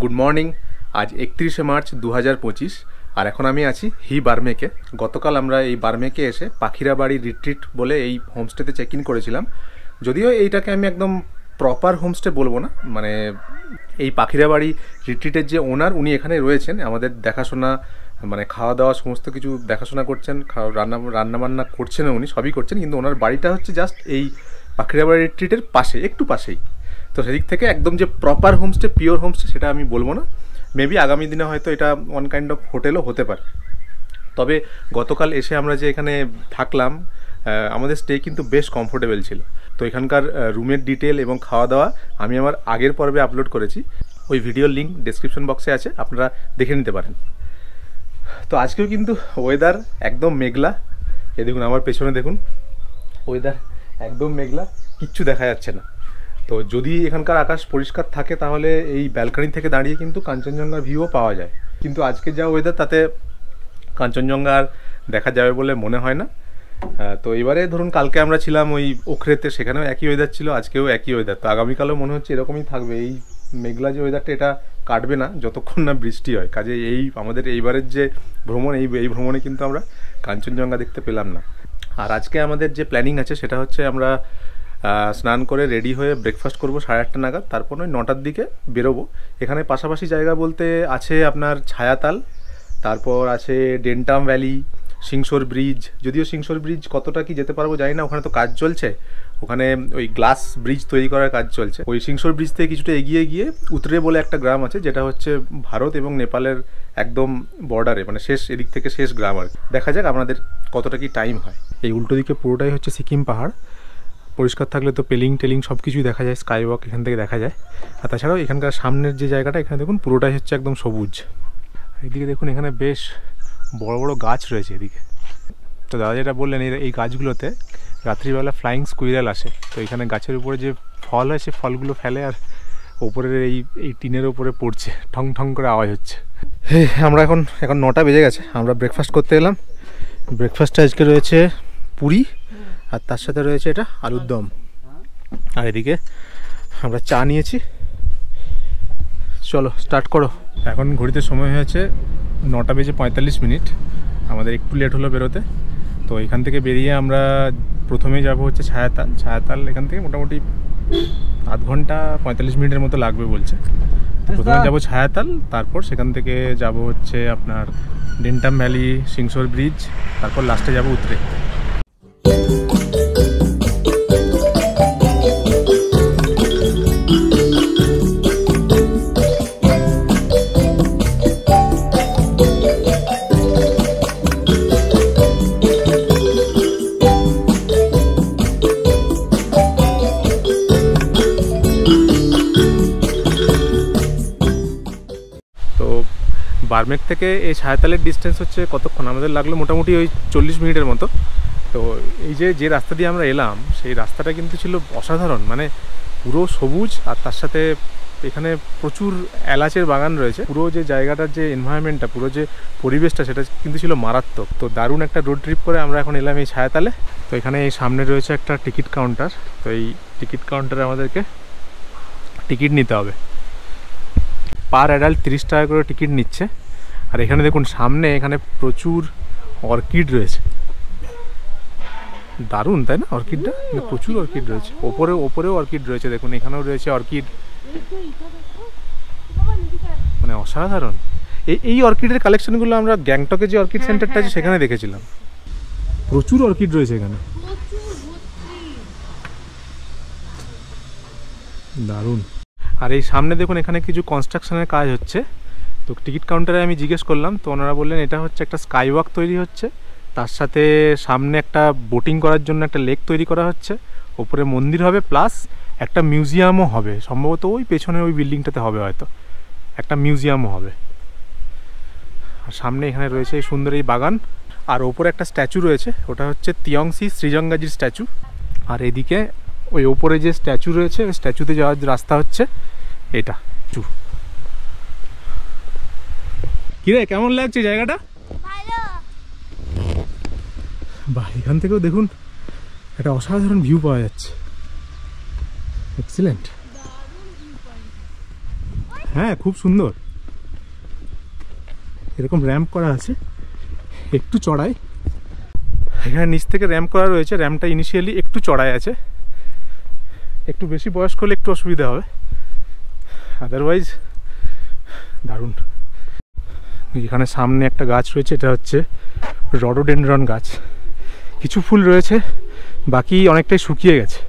Good morning. আজ 31শে March 2025 আর এখন আমি আছি বার্মেকে। গতকাল আমরা এই বার্মেকে এসে পাখিরা বাড়ি রিট্রিট বলে এই হোমস্টেতে চেক ইন করেছিলাম। যদিও এইটাকে আমি একদম প্রপার হোমস্টে বলবো না, মানে এই পাখিরা বাড়ি রিট্রিটের যে ওনার উনি এখানে রয়েছেন, আমাদের দেখাশোনা মানে খাওয়া দাওয়া সমস্ত কিছু দেখাশোনা করছেন, রান্নাবান্না করছেন, উনি সবই করছেন, কিন্তু ওনার বাড়িটা হচ্ছে জাস্ট এই পাখিরা বাড়ি রিট্রিটের পাশে, একটু পাশেই। তো সেদিক থেকে একদম যে প্রপার হোমস্টে, পিওর হোমস্টে সেটা আমি বলবো না। মেবি আগামী দিনে হয়তো এটা ওয়ান কাইন্ড অফ হোটেলও হতে পারে। তবে গতকাল এসে আমরা যে এখানে থাকলাম, আমাদের স্টে কিন্তু বেশ কমফোর্টেবল ছিল। তো এখানকার রুমের ডিটেল এবং খাওয়া দাওয়া আমি আমার আগের পর্বে আপলোড করেছি, ওই ভিডিওর লিঙ্ক ডেসক্রিপশন বক্সে আছে, আপনারা দেখে নিতে পারেন। তো আজকেও কিন্তু ওয়েদার একদম মেঘলা। এ দেখুন আমার পেছনে দেখুন, ওয়েদার একদম মেঘলা, কিচ্ছু দেখা যাচ্ছে না। তো যদি এখানকার আকাশ পরিষ্কার থাকে তাহলে এই ব্যালকনি থেকে দাঁড়িয়ে কিন্তু কাঞ্চনজঙ্ঘার ভিউও পাওয়া যায়, কিন্তু আজকে যা ওয়েদার তাতে কাঞ্চনজঙ্ঘা আর দেখা যাবে বলে মনে হয় না। তো এবারে ধরুন কালকে আমরা ছিলাম ওই ওখরেতে, সেখানেও একই ওয়েদার ছিল, আজকেও একই ওয়েদার। তো আগামীকালও মনে হচ্ছে এরকমই থাকবে। এই মেঘলা যে ওয়েদারটা এটা কাটবে না যতক্ষণ না বৃষ্টি হয়। কাজে এই আমাদের এইবারের যে ভ্রমণ, এই ভ্রমণে কিন্তু আমরা কাঞ্চনজঙ্ঘা দেখতে পেলাম না। আর আজকে আমাদের যে প্ল্যানিং আছে সেটা হচ্ছে আমরা স্নান করে রেডি হয়ে ব্রেকফাস্ট করবো 8:30 নাগাদ, তারপর ওই 9টার দিকে বেরোবো। এখানে পাশাপাশি জায়গা বলতে আছে আপনার ছায়াতাল, তারপর আছে ডেন্টাম ভ্যালি, সিংসর ব্রিজ। যদিও সিংসর ব্রিজ কতটা কি যেতে পারবো জানি না, ওখানে তো কাজ চলছে, ওখানে ওই গ্লাস ব্রিজ তৈরি করার কাজ চলছে। ওই সিংসর ব্রিজ থেকে কিছুটা এগিয়ে গিয়ে উতরে বলে একটা গ্রাম আছে, যেটা হচ্ছে ভারত এবং নেপালের একদম বর্ডারে, মানে শেষ এদিক থেকে শেষ গ্রাম আর কি। দেখা যাক আপনাদের কতটা কি টাইম হয়। এই উল্টো দিকে পুরোটাই হচ্ছে সিকিম পাহাড়। পরিষ্কার থাকলে তো পেলিং টেলিং সব কিছুই দেখা যায়, স্কাই ওয়াক এখান থেকে দেখা যায়। আর তাছাড়াও এখানকার সামনের যে জায়গাটা, এখানে দেখুন পুরোটাই হচ্ছে একদম সবুজ। এদিকে দেখুন এখানে বেশ বড় বড় গাছ রয়েছে এদিকে। তো দাদা যেটা বললেন, এই গাছগুলোতে রাত্রিবেলা ফ্লাইং স্কুইরাল আসে। তো এখানে গাছের উপরে যে ফল হয় সে ফলগুলো ফেলে আর ওপরের এই টিনের ওপরে পড়ছে, ঠং ঠং করে আওয়াজ হচ্ছে। আমরা এখন 9টা বেজে গেছে, আমরা ব্রেকফাস্ট করতে এলাম। ব্রেকফাস্টে আজকে রয়েছে পুরি আর তার সাথে রয়েছে এটা আলুর দম। আর এদিকে আমরা চা নিয়েছি। চলো স্টার্ট করো। এখন ঘড়িতে সময় হয়েছে 9:45। আমাদের একটু লেট হলো বেরোতে। তো এখান থেকে বেরিয়ে আমরা প্রথমে যাব হচ্ছে ছায়াতাল। এখান থেকে মোটামুটি আধ ঘন্টা 45 মিনিটের মতো লাগবে বলছে। তো প্রথমে যাব ছায়াতাল, তারপর সেখান থেকে যাব হচ্ছে আপনার ডেন্টাম ভ্যালি, সিংসর ব্রিজ, তারপর লাস্টে যাব উতরে। বার্মেক থেকে এই ছায়াতালের ডিস্টেন্স হচ্ছে কতক্ষণ আমাদের লাগলো, মোটামুটি ওই 40 মিনিটের মতো। তো এই যে রাস্তা দিয়ে আমরা এলাম, সেই রাস্তাটা কিন্তু ছিল অসাধারণ, মানে পুরো সবুজ, আর তার সাথে এখানে প্রচুর এলাচের বাগান রয়েছে। পুরো যে জায়গাটার যে এনভায়রনমেন্টটা, পুরো যে পরিবেশটা, সেটা কিন্তু ছিল মারাত্মক। তো দারুণ একটা রোড ট্রিপ করে আমরা এখন এলাম এই ছায়াতালে। তো এখানে এই সামনে রয়েছে একটা টিকিট কাউন্টার। তো এই টিকিট কাউন্টারে আমাদেরকে টিকিট নিতে হবে। পার অ্যাডাল্ট 30 টাকা করে টিকিট নিচ্ছে। আর এখানে দেখুন সামনে এখানে প্রচুর অর্কিড রয়েছে, দারুণ তাই না? অর্কিডটা প্রচুর অর্কিড রয়েছে, ওপরেও অর্কিড রয়েছে, দেখুন এখানেও রয়েছে অর্কিড, মানে অসাধারণ। এই অর্কিডের কালেকশনগুলো আমরা গ্যাংটকে যে অর্কিড সেন্টারটা আছে সেখানে দেখেছিলাম। প্রচুর অর্কিড রয়েছে এখানে, দারুণ। আর এই সামনে দেখুন এখানে কিছু কনস্ট্রাকশনের কাজ হচ্ছে। তো টিকিট কাউন্টারে আমি জিজ্ঞেস করলাম, তো ওনারা বললেন এটা হচ্ছে একটা স্কাই ওয়াক তৈরি হচ্ছে, তার সাথে সামনে একটা বোটিং করার জন্য একটা লেক তৈরি করা হচ্ছে, ওপরে মন্দির হবে, প্লাস একটা মিউজিয়ামও হবে, সম্ভবত ওই পেছনে ওই বিল্ডিংটাতে হবে, হয়তো একটা মিউজিয়ামও হবে। আর সামনে এখানে রয়েছে এই সুন্দর এই বাগান, আর ওপরে একটা স্ট্যাচু রয়েছে, ওটা হচ্ছে তিয়ংসি শ্রীজঙ্গাজির স্ট্যাচু। আর এদিকে ওই ওপরে যে স্ট্যাচু রয়েছে, ওই স্ট্যাচুতে যাওয়ার রাস্তা হচ্ছে এটা। কিরে কেমন লাগছে জায়গাটা? বাহ, এখান থেকেও দেখুন একটা অসাধারণ ভিউ পাওয়া যাচ্ছে। এক্সিলেন্ট। হ্যাঁ, খুব সুন্দর। এরকম র্যাম্প করা আছে, একটু চড়ায়। এখানে নিচ থেকে র্যাম্প করা রয়েছে। র্যাম্পটা ইনিশিয়ালি একটু চড়ায় আছে, একটু বেশি বয়স্ক হলে একটু অসুবিধা হবে, আদারওয়াইজ দারুণ। এখানে সামনে একটা গাছ রয়েছে, এটা হচ্ছে রডোডেনড্রন গাছ। কিছু ফুল রয়েছে, বাকি অনেকটাই শুকিয়ে গেছে।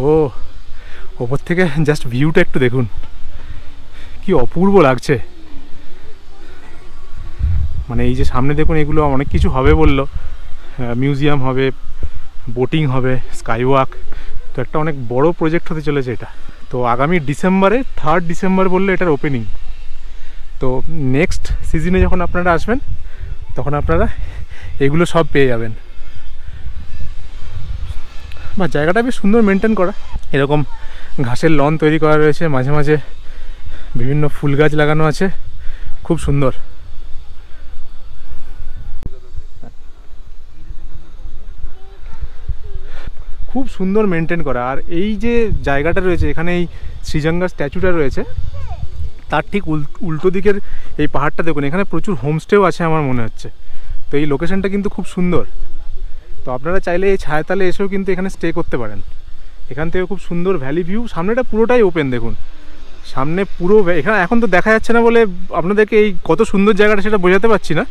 ও, ওপর থেকে জাস্ট ভিউটা একটু দেখুন, কি অপূর্ব লাগছে। মানে এই যে সামনে দেখুন, এগুলো অনেক কিছু হবে বললো, মিউজিয়াম হবে, বোটিং হবে, স্কাইওয়াক। তো একটা অনেক বড় প্রজেক্ট হতে চলেছে এটা। তো আগামী ডিসেম্বরে, 3 ডিসেম্বর বললে এটার ওপেনিং। তো নেক্সট সিজনে যখন আপনারা আসবেন তখন আপনারা এগুলো সব পেয়ে যাবেন। বা জায়গাটা বেশ সুন্দর মেনটেন করা। এরকম ঘাসের লন তৈরি করা রয়েছে, মাঝে মাঝে বিভিন্ন ফুল গাছ লাগানো আছে, খুব সুন্দর। খুব সুন্দর মেনটেন করা। আর এই যে জায়গাটা রয়েছে, এখানে এই শ্রীজঙ্ঘা স্ট্যাচুটা রয়েছে, তার ঠিক উল্টো দিকের এই পাহাড়টা দেখুন, এখানে প্রচুর হোমস্টেও আছে আমার মনে হচ্ছে। তো এই লোকেশনটা কিন্তু খুব সুন্দর। তো আপনারা চাইলে এই ছায়াতলে এসেও কিন্তু এখানে স্টে করতে পারেন। এখান থেকে খুব সুন্দর ভ্যালি ভিউ, সামনেটা পুরোটাই ওপেন দেখুন, সামনে পুরো। এখানে এখন তো দেখা যাচ্ছে না বলে আপনাদেরকে এই কত সুন্দর জায়গাটা সেটা বোঝাতে পারছি না,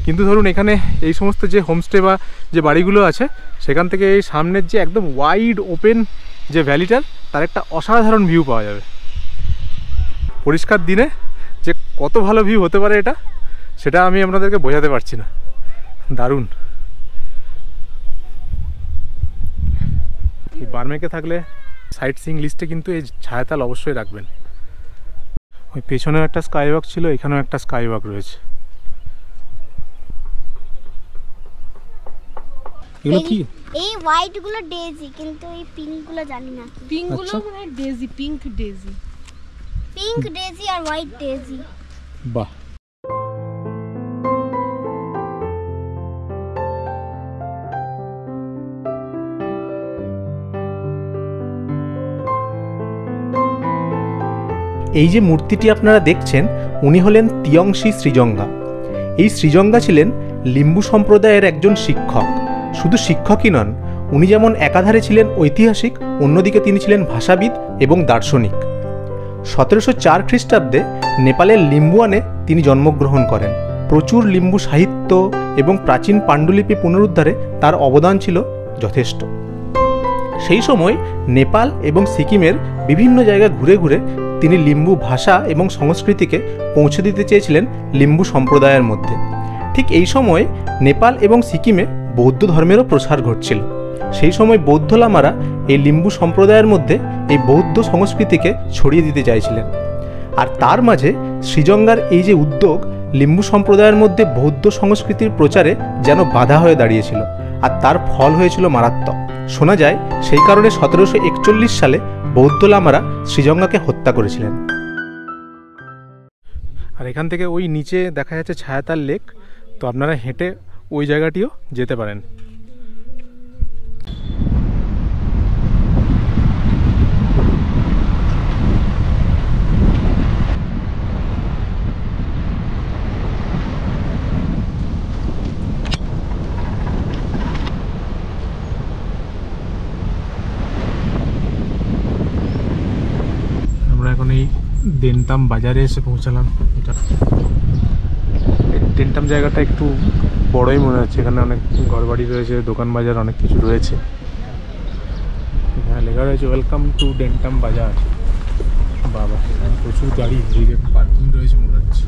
কিন্তু ধরুন এখানে এই সমস্ত যে হোমস্টে বা যে বাড়িগুলো আছে, সেখান থেকে এই সামনের যে একদম ওয়াইড ওপেন যে ভ্যালিটার, তার একটা অসাধারণ ভিউ পাওয়া যাবে। পরিষ্কার দিনে যে কত ভালো ভিউ হতে পারে এটা, সেটা আমি আপনাদেরকে বোঝাতে পারছি না। দারুণ। এই বার্মেকে থাকলে সাইট সিইং লিস্টে কিন্তু এই ছায়াতাল অবশ্যই রাখবেন। ওই পেছনেও একটা স্কাইওয়াক ছিল, এখানেও একটা স্কাইওয়াক রয়েছে। এগুলো কি? এই হোয়াইট গুলো ডেজি, কিন্তু এই পিঙ্ক গুলো জানি না কি। পিঙ্ক গুলো মানে daisy, pink daisy. Pink daisy আর হোয়াইট ডেজি। বাহ। এই যে মূর্তিটি আপনারা দেখছেন, উনি হলেন তিয়ংশী শ্রীজঙ্ঘা। এই শ্রীজঙ্ঘা ছিলেন লিম্বু সম্প্রদায়ের একজন শিক্ষক। শুধু শিক্ষকই নন, উনি যেমন একাধারে ছিলেন ঐতিহাসিক, অন্যদিকে তিনি ছিলেন ভাষাবিদ এবং দার্শনিক। 1704 খ্রিস্টাব্দে নেপালের লিম্বুয়ানে তিনি জন্মগ্রহণ করেন। প্রচুর লিম্বু সাহিত্য এবং প্রাচীন পাণ্ডুলিপি পুনরুদ্ধারে তার অবদান ছিল যথেষ্ট। সেই সময় নেপাল এবং সিকিমের বিভিন্ন জায়গা ঘুরে ঘুরে তিনি লিম্বু ভাষা এবং সংস্কৃতিকে পৌঁছে দিতে চেয়েছিলেন লিম্বু সম্প্রদায়ের মধ্যে। ঠিক এই সময় নেপাল এবং সিকিমে বৌদ্ধ ধর্মেরও প্রসার ঘটছিল। সেই সময় বৌদ্ধ লামারা এই লিম্বু সম্প্রদায়ের মধ্যে এই বৌদ্ধ সংস্কৃতিকে ছড়িয়ে দিতে চাইছিলেন। আর তার মাঝে শ্রীজঙ্ঘার এই যে উদ্যোগ, লিম্বু সম্প্রদায়ের মধ্যে বৌদ্ধ সংস্কৃতির প্রচারে যেন বাধা হয়ে দাঁড়িয়েছিল, আর তার ফল হয়েছিল মারাত্মক। শোনা যায় সেই কারণে 1741 সালে বৌদ্ধ লামারা শ্রীজঙ্ঘাকে হত্যা করেছিলেন। আর এখান থেকে ওই নিচে দেখা যাচ্ছে ছায়াতাল লেক। তো আপনারা হেঁটে ওই জায়গাটিও যেতে পারেন। আমরা এখন এই দেনতাম বাজারে এসে পৌঁছালাম। এটা দেনতাম জায়গাটা একটু বড়ই মনে হচ্ছে, এখানে অনেক ঘরবাড়ি রয়েছে, দোকান বাজার অনেক কিছু রয়েছে। এখানে লেখা রয়েছে ওয়েলকাম টু ডেনতাম বাজার। বাবা, এখানে প্রচুর গাড়ি, এদিকে পার্কিং রয়েছে মনে হচ্ছে।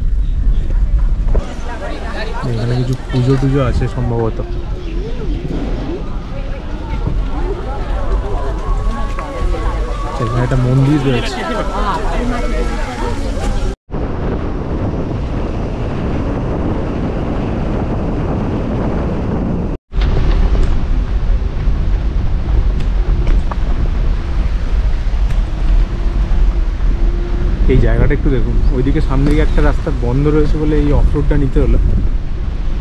এখানে কিছু পুজো টুজো আছে সম্ভবত। এখানে একটা মন্দির রয়েছে। এই জায়গাটা একটু দেখুন, ওইদিকে সামনে দিকে একটা রাস্তা বন্ধ রয়েছে বলে এই অফরোডটা নিতে হলো,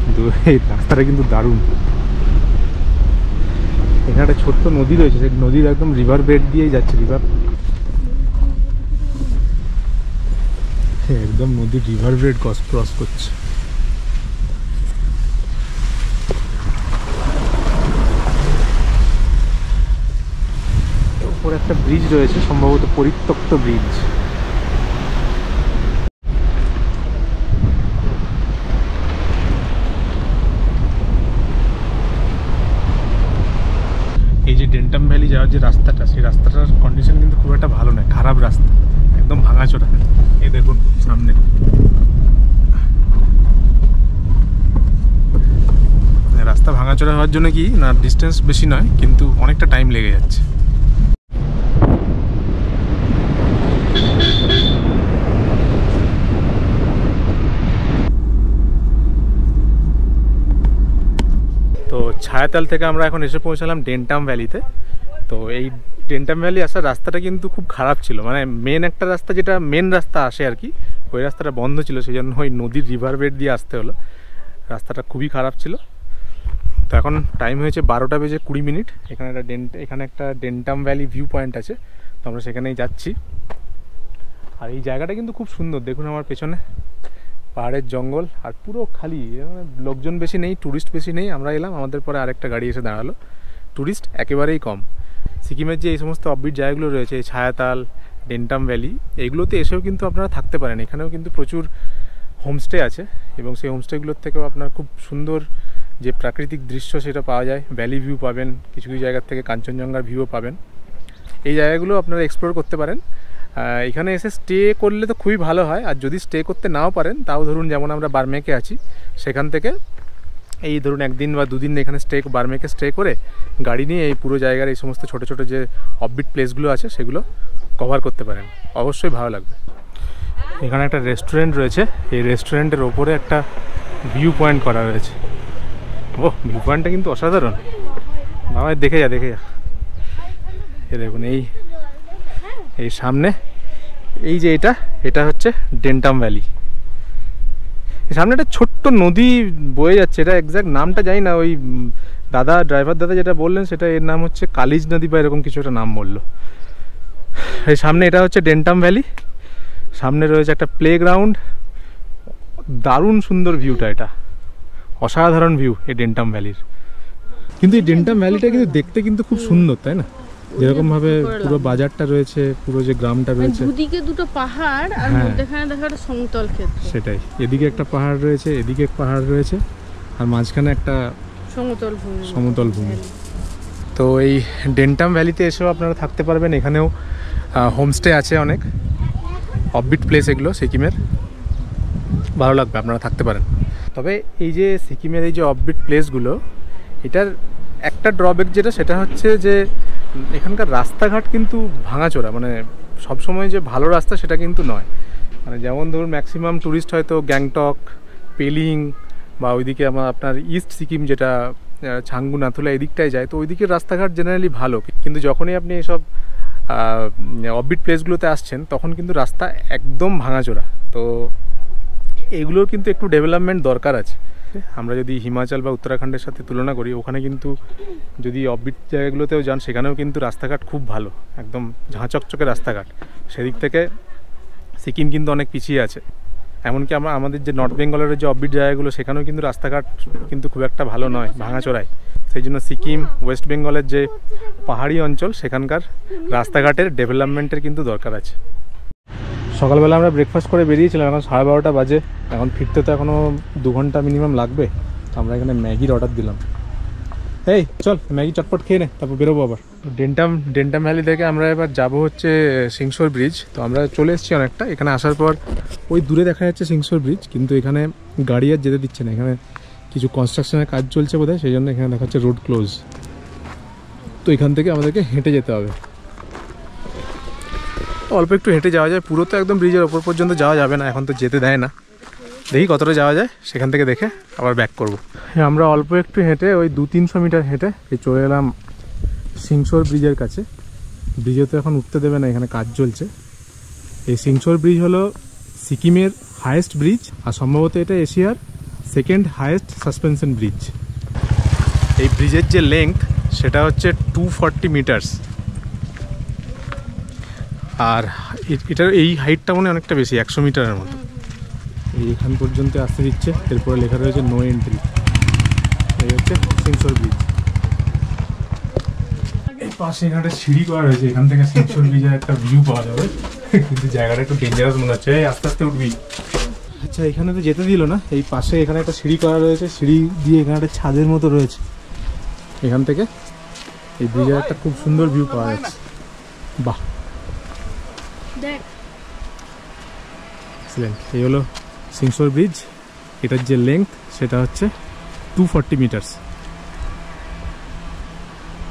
কিন্তু এই রাস্তাটা কিন্তু দারুণ। এখানে একটা ছোট্ট নদী রয়েছে, সেই নদীর একদম রিভার বেড দিয়েই যাচ্ছে। রিভার একদম নদীর রিভার ব্রেড ক্রস করছে। উপরে একটা ব্রিজ রয়েছে, সম্ভবত পরিত্যক্ত ব্রিজ। এই যে ডেন্টাম ভ্যালি যাওয়ার যে রাস্তাটা, সেই রাস্তাটার কন্ডিশন কিন্তু খুব একটা ভালো নয়, খারাপ রাস্তা, একদম ভাঙাচোরা। এই দেখুন সামনে রাস্তা ভাঙাচোরা হওয়ার জন্য কি না, ডিস্টেন্স বেশি নয় কিন্তু অনেকটা টাইম লেগে যাচ্ছে। তো ছায়াতাল থেকে আমরা এখন এসে পৌঁছালাম ডেন্টাম ভ্যালিতে। তো এই ডেন্টাম ভ্যালি আসার রাস্তাটা কিন্তু খুব খারাপ ছিল, মানে মেন একটা রাস্তা, যেটা মেন রাস্তা আসে আর কি, ওই রাস্তাটা বন্ধ ছিল, সেই জন্য ওই নদীর রিভার বেড দিয়ে আসতে হলো। রাস্তাটা খুবই খারাপ ছিল। তো এখন টাইম হয়েছে 12:20। এখানে একটা ডেন্টাম ভ্যালি ভিউ পয়েন্ট আছে, তো আমরা সেখানেই যাচ্ছি। আর এই জায়গাটা কিন্তু খুব সুন্দর, দেখুন আমার পেছনে পাহাড়ের জঙ্গল, আর পুরো খালি, লোকজন বেশি নেই, ট্যুরিস্ট বেশি নেই। আমরা এলাম, আমাদের পরে আরেকটা গাড়ি এসে দাঁড়ালো, ট্যুরিস্ট একেবারেই কম। সিকিমের যে এই সমস্ত অফবিট জায়গাগুলো রয়েছে, এই ছায়াতাল, ডেন্টাম ভ্যালি, এইগুলোতে এসেও কিন্তু আপনারা থাকতে পারেন। এখানেও কিন্তু প্রচুর হোমস্টে আছে, এবং সেই হোমস্টেগুলোর থেকেও আপনার খুব সুন্দর যে প্রাকৃতিক দৃশ্য সেটা পাওয়া যায়। ভ্যালি ভিউ পাবেন, কিছু কিছু জায়গার থেকে কাঞ্চনজঙ্ঘার ভিউও পাবেন। এই জায়গাগুলো আপনারা এক্সপ্লোর করতে পারেন। এখানে এসে স্টে করলে তো খুবই ভালো হয়, আর যদি স্টে করতে নাও পারেন, তাও ধরুন যেমন আমরা বার্মেকে আছি, সেখান থেকে এই ধরুন একদিন বা দুদিন এখানে বার্মেকে স্টে করে গাড়ি নিয়ে এই পুরো জায়গার এই সমস্ত ছোটো ছোটো যে অফবিট প্লেসগুলো আছে সেগুলো কভার করতে পারেন, অবশ্যই ভালো লাগবে। এখানে একটা রেস্টুরেন্ট রয়েছে, এই রেস্টুরেন্টের ওপরে একটা ভিউ পয়েন্ট করা রয়েছে। ও, ভিউ পয়েন্টটা কিন্তু অসাধারণ, বাবা দেখে যা। এ দেখুন এই সামনে এই যে এটা হচ্ছে ডেন্টাম ভ্যালি। সামনে একটা ছোট্ট নদী বয়ে যাচ্ছে, এটা এক্স্যাক্ট নামটা জানি না, ওই ড্রাইভার দাদা যেটা বললেন সেটা, এর নাম হচ্ছে কালিজ নদী বা এরকম কিছু একটা নাম বললো। এই সামনে এটা হচ্ছে ডেন্টাম ভ্যালি, সামনে রয়েছে একটা প্লেগ্রাউন্ড, দারুণ সুন্দর ভিউটা, এটা অসাধারণ ভিউ এই ডেন্টাম ভ্যালির। কিন্তু এই ডেন্টাম ভ্যালিটা কিন্তু দেখতে কিন্তু খুব সুন্দর, তাই না? যেরকম ভাবে পুরো বাজারটা রয়েছে, পুরো যে গ্রামটা রয়েছে, দুদিকে দুটো পাহাড় আর মধ্যখানে দেখা একটা সমতল ক্ষেত্র। সেটাই, এদিকে একটা পাহাড় রয়েছে, এদিকে পাহাড় রয়েছে, আর মাঝখানে একটা সমতল ভূমি। তো এই ডেন্টাম ভ্যালিতে এসেও আপনারা থাকতে পারবেন। এখানেও হোমস্টে আছে অনেক, অফবিট প্লেস এগুলো সিকিমের, ভালো লাগবে, আপনারা থাকতে পারেন। তবে এই যে সিকিমের এই যে অফবিট প্লেসগুলো, এটার একটা ড্রব্যাক যেটা, সেটা হচ্ছে যে এখানকার রাস্তাঘাট কিন্তু ভাঙাচোরা, মানে সবসময় যে ভালো রাস্তা সেটা কিন্তু নয়। মানে যেমন ধরুন ম্যাক্সিমাম ট্যুরিস্ট হয়তো গ্যাংটক, পেলিং বা ওইদিকে আপনার ইস্ট সিকিম যেটা ছাঙ্গু নাথুলা এদিকটায় যায়, তো ওই দিকের রাস্তাঘাট জেনারেলি ভালো। কিন্তু যখনই আপনি এইসব অফবিট প্লেসগুলোতে আসছেন, তখন কিন্তু রাস্তা একদম ভাঙাচোরা। তো এগুলোর কিন্তু একটু ডেভেলপমেন্ট দরকার আছে। আমরা যদি হিমাচল বা উত্তরাখণ্ডের সাথে তুলনা করি, ওখানে কিন্তু যদি অফবিট জায়গাগুলোতেও যান, সেখানেও কিন্তু রাস্তাঘাট খুব ভালো, একদম ঝাঁচকচকে রাস্তাঘাট। সেদিক থেকে সিকিম কিন্তু অনেক পিছিয়ে আছে। এমনকি আমাদের যে নর্থ বেঙ্গলের যে অফবিট জায়গাগুলো, সেখানেও কিন্তু রাস্তাঘাট কিন্তু খুব একটা ভালো নয়, ভাঙাচোরায়। সেই জন্য সিকিম, ওয়েস্ট বেঙ্গলের যে পাহাড়ি অঞ্চল, সেখানকার রাস্তাঘাটের ডেভেলপমেন্টের কিন্তু দরকার আছে। সকালবেলা আমরা ব্রেকফাস্ট করে বেরিয়েছিলাম, এখন 12:30 বাজে। এখন ফিরতে তো এখনও 2 ঘন্টা মিনিমাম লাগবে। তো আমরা এখানে ম্যাগির অর্ডার দিলাম। এই চল ম্যাগি চটপট খেয়ে নে, তারপর বেরোবো আবার। ডেন্টাম ভ্যালি থেকে আমরা এবার যাবো হচ্ছে সিংসোর ব্রিজ। তো আমরা চলে এসেছি অনেকটা। এখানে আসার পর ওই দূরে দেখা যাচ্ছে সিংসোর ব্রিজ, কিন্তু এখানে গাড়ি আর যেতে দিচ্ছে না। এখানে কিছু কনস্ট্রাকশনের কাজ চলছে বোধহয়, সেই জন্য এখানে দেখা যাচ্ছে রোড ক্লোজ। তো এখান থেকে আমাদেরকে হেঁটে যেতে হবে, অল্প একটু হেঁটে যাওয়া যায়। পুরো তো একদম ব্রিজের ওপর পর্যন্ত যাওয়া যাবে না, এখন তো যেতে দেয় না। দেখি কতটা যাওয়া যায়, সেখান থেকে দেখে আবার ব্যাক করব। আমরা অল্প একটু হেঁটে ওই 200-300 মিটার হেঁটে চলে এলাম সিংসোর ব্রিজের কাছে। ব্রিজে তো এখন উঠতে দেবে না, এখানে কাজ চলছে। এই সিংসোর ব্রিজ হলো সিকিমের হায়েস্ট ব্রিজ, আর সম্ভবত এটা এশিয়ার 2nd হায়েস্ট সাসপেনশন ব্রিজ। এই ব্রিজের যে লেংথ, সেটা হচ্ছে 240 মিটার্স। আর এটার এই হাইটটা মনে হয় অনেকটা বেশি, 100 মিটারের মতো। এইখান পর্যন্ত আসতে দিচ্ছে, এরপরে লেখা রয়েছে নো এন্ট্রি। এই হচ্ছে সিংসর ব্রিজ। এই পাশে এখানে একটা সিঁড়ি করা রয়েছে, এখান থেকে সিংসর ব্রিজের একটা ভিউ পাওয়া যাবে, কিন্তু জায়গাটা একটু ডেঞ্জারাস মনে হচ্ছে। আস্তে আস্তে উঠবি। আচ্ছা, এখানে তো যেতে দিল না। এই পাশে এখানে একটা সিঁড়ি করা রয়েছে, সিঁড়ি দিয়ে এখানে একটা ছাদের মতো রয়েছে। এখান থেকে এই ব্রিজের একটা খুব সুন্দর ভিউ পাওয়া যাচ্ছে। বাহ, দেখ এক্সিলেন্ট। এই হলো সিংসর ব্রিজ। এটার যে লেংথ সেটা হচ্ছে 240 মিটার্স।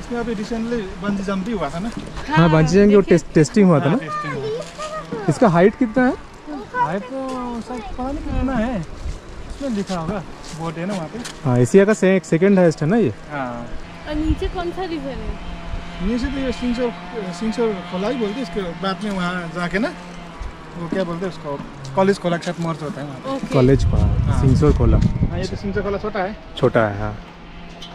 इसमें अभी रिसेंटली बंजी जंपिंग हुआ था ना। हाँ, बंजी जंपिंग और टेस्टिंग हुआ था ना। इसका हाइट कितना है? हाइट तो शायद पता नहीं कितना है, इसमें लिखा होगा, बोर्ड है ना वहाँ पे। हाँ, एशिया का सेकंड हाईएस्ट है ना ये। हाँ, और नीचे कौन सा रिवर है? नीचे तो ये सिंगसर खोला ही बोलते हैं, इसके बाद में वहाँ जाके ना वो क्या बोलते हैं उसको, कॉलेज खोला के साथ मोर्च होता है वहाँ पे। ओके कॉलेज सिंगसर खोला हाँ, ये तो सिंगसर खोला छोटा है। छोटा है। हाँ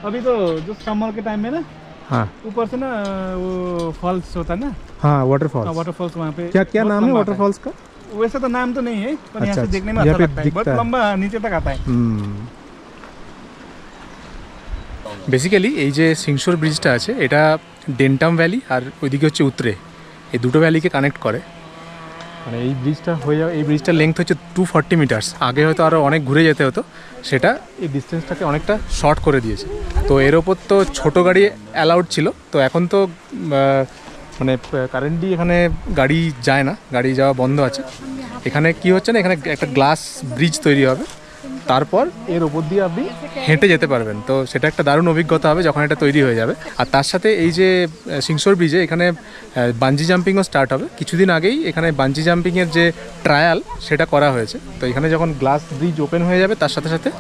अभी तो जो समर के टाइम में ना हाँ ऊपर से ना वो फॉल्स होता है ना, हाँ, वाटरफॉल्स। वाटरफॉल्स वहाँ पे। क्या बहुत नाम है लंबा आता वाटरफॉल्स का? वैसे तो नाम तो नहीं है, पर यहाँ अच्छा, से देखने में यहाँ अच्छा पे लगता है, दिखता बहुत है। लंबा नीचे तक आता है। বেসিক্যালি এই যে সিংসর ব্রিজটা আছে, এটা ডেন্টাম ভ্যালি আর ওইদিকে হচ্ছে উত্তরে, এই দুটো ভ্যালিকে কানেক্ট করে। মানে এই ব্রিজটা হয়ে যাবে, এই ব্রিজটার লেংথ হচ্ছে 240 মিটার্স। আগে হয়তো আরও অনেক ঘুরে যেতে হতো, সেটা এই ডিস্টেন্সটাকে অনেকটা শর্ট করে দিয়েছে। তো এর ওপর তো ছোটো গাড়ি অ্যালাউড ছিল, তো এখন তো মানে কারেন্টলি এখানে গাড়ি যায় না, গাড়ি যাওয়া বন্ধ আছে। এখানে কি হচ্ছে না, এখানে একটা গ্লাস ব্রিজ তৈরি হবে, তারপর এর ওপর দিয়ে আপনি হেঁটে যেতে পারবেন। তো সেটা একটা দারুণ অভিজ্ঞতা হবে যখন এটা তৈরি হয়ে যাবে। আর তার সাথে এই যে সিংসর ব্রিজে এখানে বাঞ্জি জাম্পিংও স্টার্ট হবে। কিছুদিন আগেই এখানে বাঞ্জি জাম্পিংয়ের যে ট্রায়াল সেটা করা হয়েছে। তো এখানে যখন গ্লাস ব্রিজ ওপেন হয়ে যাবে, তার সাথে সাথে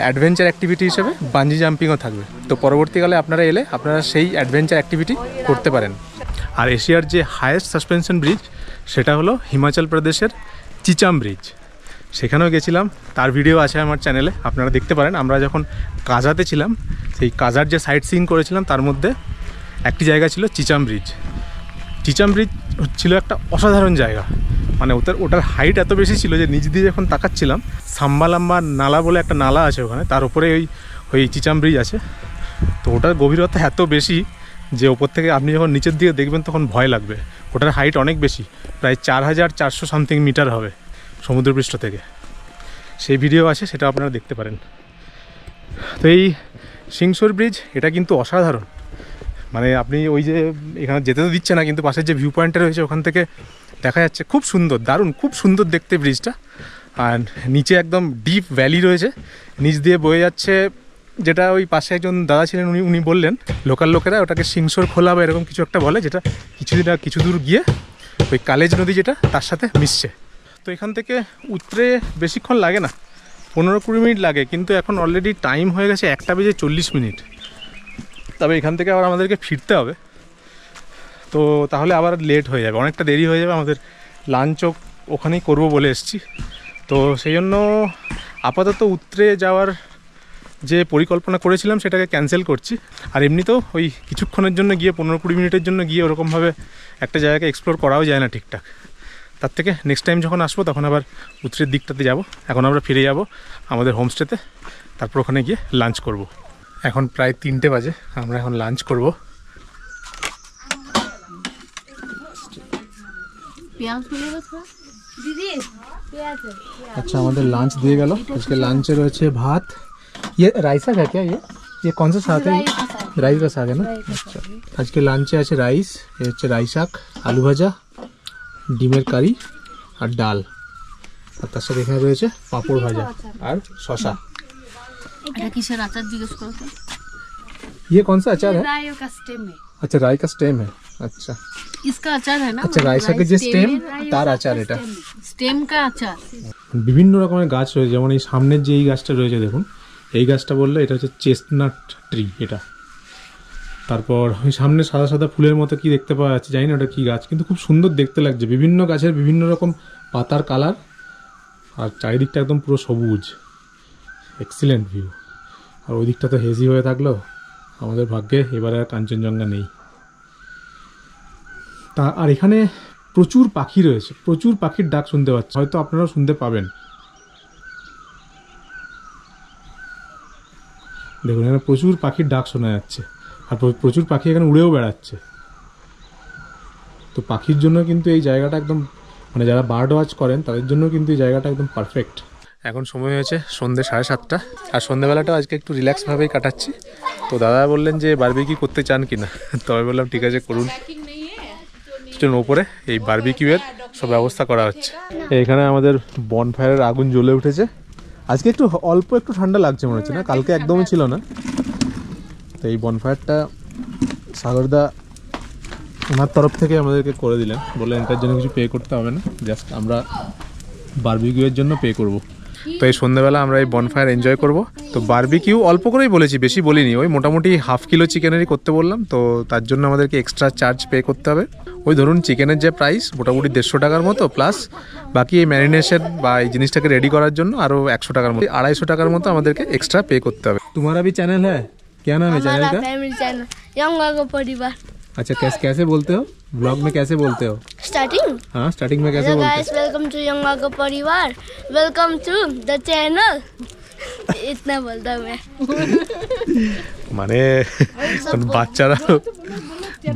অ্যাডভেঞ্চার অ্যাক্টিভিটি হিসেবে বাঞ্জি জাম্পিংও থাকবে। তো পরবর্তীকালে আপনারা এলে আপনারা সেই অ্যাডভেঞ্চার অ্যাক্টিভিটি করতে পারেন। আর এশিয়ার যে হায়েস্ট সাসপেনশন ব্রিজ সেটা হলো হিমাচল প্রদেশের চিচাম ব্রিজ। সেখানেও গেছিলাম, তার ভিডিও আছে আমার চ্যানেলে, আপনারা দেখতে পারেন। আমরা যখন কাজাতে ছিলাম, সেই কাজার যে সাইট সিইং করেছিলাম তার মধ্যে একটি জায়গা ছিল চিচাম ব্রিজ। চিচাম ব্রিজ ছিল একটা অসাধারণ জায়গা। মানে ওটার হাইট এত বেশি ছিল যে নিচ দিয়ে যখন তাকাচ্ছিলাম, সাম্বালাম্বা নালা বলে একটা নালা আছে ওখানে, তার উপরে ওই চিচাম ব্রিজ আছে। তো ওটার গভীরতা এত বেশি যে ওপর থেকে আপনি যখন নিচের দিকে দেখবেন তখন ভয় লাগবে। ওটার হাইট অনেক বেশি, প্রায় 4400 সামথিং মিটার হবে সমুদ্রপৃষ্ঠ থেকে। সেই ভিডিও আছে, সেটা আপনারা দেখতে পারেন। তো এই সিংসর ব্রিজ এটা কিন্তু অসাধারণ। মানে আপনি ওই যে এখানে যেতে তো দিচ্ছে না, কিন্তু পাশের যে ভিউ পয়েন্টটা রয়েছে ওখান থেকে দেখা যাচ্ছে, খুব সুন্দর, দারুণ, খুব সুন্দর দেখতে ব্রিজটা। আর নিচে একদম ডিপ ভ্যালি রয়েছে, নিচ দিয়ে বয়ে যাচ্ছে, যেটা ওই পাশে একজন দাদা ছিলেন উনি বললেন, লোকাল লোকেরা ওটাকে সিংসর খোলা বা এরকম কিছু একটা বলে, যেটা কিছু দূর গিয়ে ওই কালেজ নদী যেটা তার সাথে মিশছে। তো এখান থেকে উত্তরে বেশিক্ষণ লাগে না, 15-20 মিনিট লাগে, কিন্তু এখন অলরেডি টাইম হয়ে গেছে 1:40। তবে এখান থেকে আবার আমাদেরকে ফিরতে হবে, তো তাহলে আবার লেট হয়ে যাবে, অনেকটা দেরি হয়ে যাবে। আমাদের লাঞ্চও ওখানেই করব বলে এসেছি। তো সেই জন্য আপাতত উত্তরে যাওয়ার যে পরিকল্পনা করেছিলাম সেটাকে ক্যান্সেল করছি। আর এমনিতেও ওই কিছুক্ষণের জন্য গিয়ে 15-20 মিনিটের জন্য গিয়ে ওরকমভাবে একটা জায়গাকে এক্সপ্লোর করাও যায় না ঠিকঠাক। তার থেকে নেক্সট টাইম যখন আসবো তখন আবার উত্তরের দিকটাতে যাব। এখন আমরা ফিরে যাব আমাদের হোমস্টেতে, তারপর ওখানে গিয়ে লাঞ্চ করব। এখন প্রায় 3টে বাজে, আমরা এখন লাঞ্চ করব। अच्छा, हमारे लंच दिए गल। इसके लंच रहे भात, ये राइस है क्या? ये कौन सा साग है? राइस का साग है ना। अच्छा, आज के लंचे আছে রাইস, ये হচ্ছে রাই শাক, আলু ভাজা, ডিমের কারি আর ডাল, আর তার সাথে এখানে রয়েছে পাঁপড় ভাজা আর শসা। এটা কিসের আচার জিজ্ঞেস করো তো? ये कौन सा अचार है? राई का स्टेम है। अच्छा, राई का स्टेम है। अच्छा, इसका अचार है ना। अच्छा, রাই শাকের যে স্টেম তার আচার এটা। স্টেম का আচার। বিভিন্ন রকমের গাছ রয়েছে, যেমন এই সামনের যে এই গাছটা রয়েছে দেখুন, এই গাছটা বললে এটা হচ্ছে চেস্টনাট ট্রি এটা। তারপর ওই সামনে সাদা সাদা ফুলের মতো কি দেখতে পাওয়া যাচ্ছে, জানি না ওটা কী গাছ, কিন্তু খুব সুন্দর দেখতে লাগছে। বিভিন্ন গাছের বিভিন্ন রকম পাতার কালার, আর চারিদিকটা একদম পুরো সবুজ, এক্সিলেন্ট ভিউ। আর ওই দিকটা তো হেজি হয়ে থাকলো, আমাদের ভাগ্যে এবারে আর কাঞ্চনজঙ্ঘা নেই। তা আর এখানে প্রচুর পাখি রয়েছে, প্রচুর পাখির ডাক শুনতে পাচ্ছি, হয়তো আপনারাও শুনতে পাবেন। দেখুন এখানে প্রচুর পাখির ডাক শোনা যাচ্ছে, আর প্রচুর পাখি এখানে উড়েও বেড়াচ্ছে। তো পাখির জন্য কিন্তু এই জায়গাটা একদম, মানে যারা বার্ড ওয়াচ করেন তাদের জন্য কিন্তু এই জায়গাটা একদম পারফেক্ট। এখন সময় হয়েছে সন্ধ্যে 7:30, আর সন্ধ্যেবেলাটাও আজকে একটু রিল্যাক্সভাবেই কাটাচ্ছি। তো দাদা বললেন যে বারবিকিউ করতে চান কি না, তো আমি বললাম ঠিক আছে করুন। ওপরে এই বারবিকিউয়ের সব ব্যবস্থা করা হচ্ছে। এখানে আমাদের বনফায়ারের আগুন জ্বলে উঠেছে। আজকে একটু অল্প একটু ঠান্ডা লাগছে মনে হচ্ছে, না কালকে একদমই ছিল না। তো এই বনফায়ারটা সাগরদা ওনার তরফ থেকে আমাদেরকে করে দিলেন, বললেন এটার জন্য কিছু পে করতে হবে না, জাস্ট আমরা বারবিকিউয়ের জন্য পে করব। তো এই সন্ধ্যাবেলা আমরা এই বনফায়ার এনজয় করব। তো বারবিকিউ অল্প করেই বলেছি, বেশি বলিনি, ওই মোটামুটি 1/2 কিলো চিকেনেরই করতে বললাম। তো তার জন্য আমাদেরকে এক্সট্রা চার্জ পে করতে হবে। ওই ধরুন চিকেনের যে প্রাইস মোটামুটি 150 টাকার মতো, প্লাস বাকি এই ম্যারিনেশন বা এই জিনিসটাকে রেডি করার জন্য আরও 100 টাকার মতো, 250 টাকার মতো আমাদেরকে এক্সট্রা পে করতে হবে। तुम्हारा भी चैनल है, क्या नाम है चैनल का? फैमिली चैनल यंगागो परिवार। अच्छा कैसे बोलते हो ब्लॉग में, कैसे बोलते हो स्टार्टिंग? हाँ स्टार्टिंग में कैसे बोलते हो? गाइस वेलकम टू यंगागो परिवार, वेलकम टू द चैनल। इतना बोलता मैं। মানে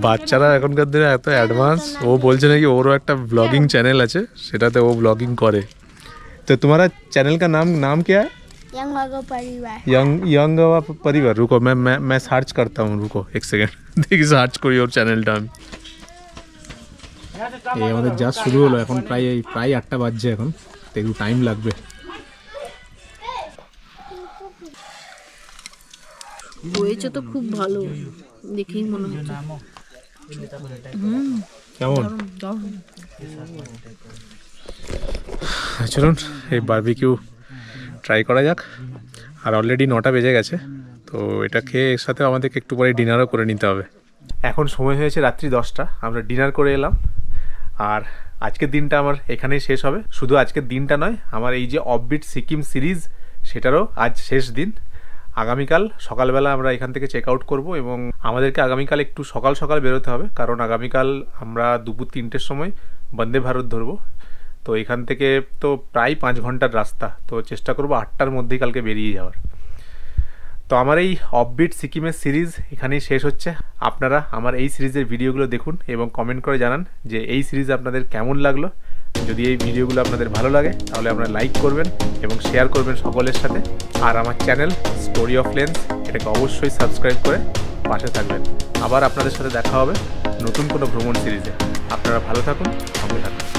বাচ্চারা এখনকার দিনে এত অ্যাডভান্স। ও বলছে নাকি ওরও একটা ব্লগিং চ্যানেল আছে, সেটাতে ও ব্লগিং করে। তো तुम्हारा चैनल का नाम क्या है? यंगागो परिवार। यंग परिवार। रुको मैं सर्च करता हूँ, रुको एक सेकेंड, দেখি সার্চ করি ওর চ্যানেলটা আমি। এই আমাদের জাস্ট শুরু হলো, এখন প্রায় 8টা বাজছে, এখন একটু টাইম লাগবে। হয়েছে তো খুব ভালো, দেখেই মনে হচ্ছে। কেমন? চলুন এই বারবিকিউ ট্রাই করা যাক। আর অলরেডি 9টা বেজে গেছে, তো এটা খেয়ে এর সাথে আমাদেরকে একটু পরে ডিনারও করে নিতে হবে। এখন সময় হয়েছে রাত্রি 10টা, আমরা ডিনার করে এলাম। আর আজকের দিনটা আমার এখানেই শেষ হবে। শুধু আজকের দিনটা নয়, আমার এই যে অফবিট সিকিম সিরিজ সেটারও আজ শেষ দিন। আগামীকাল সকালবেলা আমরা এখান থেকে চেক আউট করবো, এবং আমাদেরকে আগামীকাল একটু সকাল সকাল বেরোতে হবে, কারণ আগামীকাল আমরা দুপুর 3টের সময় বন্দে ভারত ধরবো। তো এখান থেকে তো প্রায় 5 ঘন্টার রাস্তা, তো চেষ্টা করবো 8টার মধ্যেই কালকে বেরিয়ে যাওয়ার। তো আমার এই অফবিট সিকিমের সিরিজ এখানেই শেষ হচ্ছে। আপনারা আমার এই সিরিজের ভিডিওগুলো দেখুন এবং কমেন্ট করে জানান যে এই সিরিজ আপনাদের কেমন লাগলো। যদি এই ভিডিওগুলো আপনাদের ভালো লাগে তাহলে আপনারা লাইক করবেন এবং শেয়ার করবেন সকলের সাথে। আর আমার চ্যানেল স্টোরি অফ লেন্স, এটাকে অবশ্যই সাবস্ক্রাইব করে পাশে থাকবেন। আবার আপনাদের সাথে দেখা হবে নতুন কোনো ভ্রমণ সিরিজে। আপনারা ভালো থাকুন, সঙ্গে থাকুন।